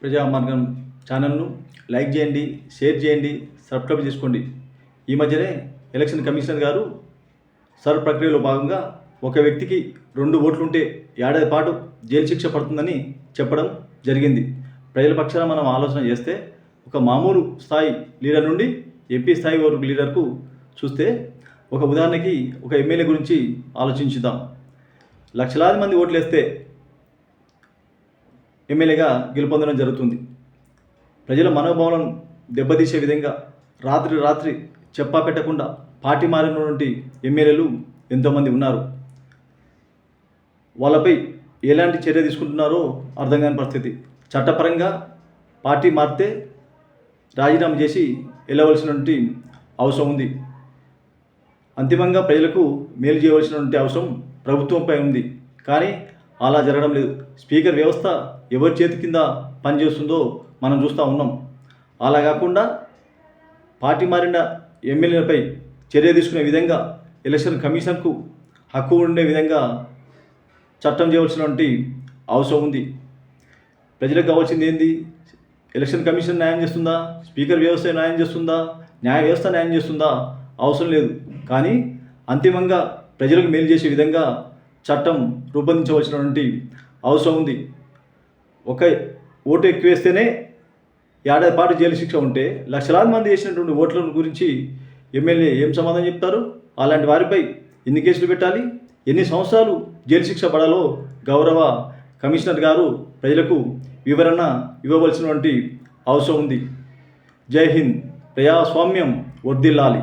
ప్రజామార్గం ఛానల్ను లైక్ చేయండి, షేర్ చేయండి, సబ్స్క్రైబ్ చేసుకోండి. ఈ మధ్యనే ఎలక్షన్ కమిషనర్ గారు సర్ ప్రక్రియలో భాగంగా ఒక వ్యక్తికి 2 ఓట్లుంటే ఏడాది పాటు జైలు శిక్ష పడుతుందని చెప్పడం జరిగింది. ప్రజల పక్షాన మనం ఆలోచన చేస్తే ఒక మామూలు స్థాయి లీడర్ నుండి ఎంపీ స్థాయి వరకు లీడర్కు చూస్తే ఒక ఉదాహరణకి ఒక ఎమ్మెల్యే గురించి ఆలోచించుదాం. లక్షలాది మంది ఓట్లు వేస్తే ఎమ్మెల్యేగా గెలుపొందడం జరుగుతుంది. ప్రజల మనోభావాలను దెబ్బతీసే విధంగా రాత్రి చెప్పా పెట్టకుండా పార్టీ మారినటువంటి ఎమ్మెల్యేలు ఎంతోమంది ఉన్నారు. వాళ్ళపై ఎలాంటి చర్య తీసుకుంటున్నారో అర్థం కాని పరిస్థితి. చట్టపరంగా పార్టీ మారితే రాజీనామా చేసి వెళ్ళవలసినటువంటి అవసరం ఉంది. అంతిమంగా ప్రజలకు మేలు చేయవలసినటువంటి అవసరం ప్రభుత్వంపై ఉంది. కానీ అలా జరగడం లేదు. స్పీకర్ వ్యవస్థ ఎవరి చేతి కింద పనిచేస్తుందో మనం చూస్తూ ఉన్నాం. అలా కాకుండా పార్టీ మారిన ఎమ్మెల్యేలపై చర్య తీసుకునే విధంగా ఎలక్షన్ కమిషన్కు హక్కు ఉండే విధంగా చట్టం చేయవలసినటువంటి అవసరం ఉంది. ప్రజలకు కావాల్సింది ఏంది? ఎలక్షన్ కమిషన్ న్యాయం చేస్తుందా? స్పీకర్ వ్యవస్థ న్యాయం చేస్తుందా? న్యాయ వ్యవస్థ న్యాయం చేస్తుందా? అవసరం లేదు. కానీ అంతిమంగా ప్రజలకు మేలు చేసే విధంగా చట్టం రూపొందించవలసినటువంటి అవసరం ఉంది. ఒక ఓటు ఎక్కువ వేస్తేనే ఏడాది పాటు జైలు శిక్ష ఉంటే లక్షలాది మంది వేసినటువంటి ఓట్ల గురించి ఎమ్మెల్యే ఏం సమాధానం చెప్తారు? అలాంటి వారిపై ఎన్ని కేసులు పెట్టాలి, ఎన్ని సంవత్సరాలు జైలు శిక్ష పడాలో గౌరవ కమిషనర్ గారు ప్రజలకు వివరణ ఇవ్వవలసినటువంటి అవసరం ఉంది. జై హింద్. ప్రజాస్వామ్యం వర్ధిల్లాలి.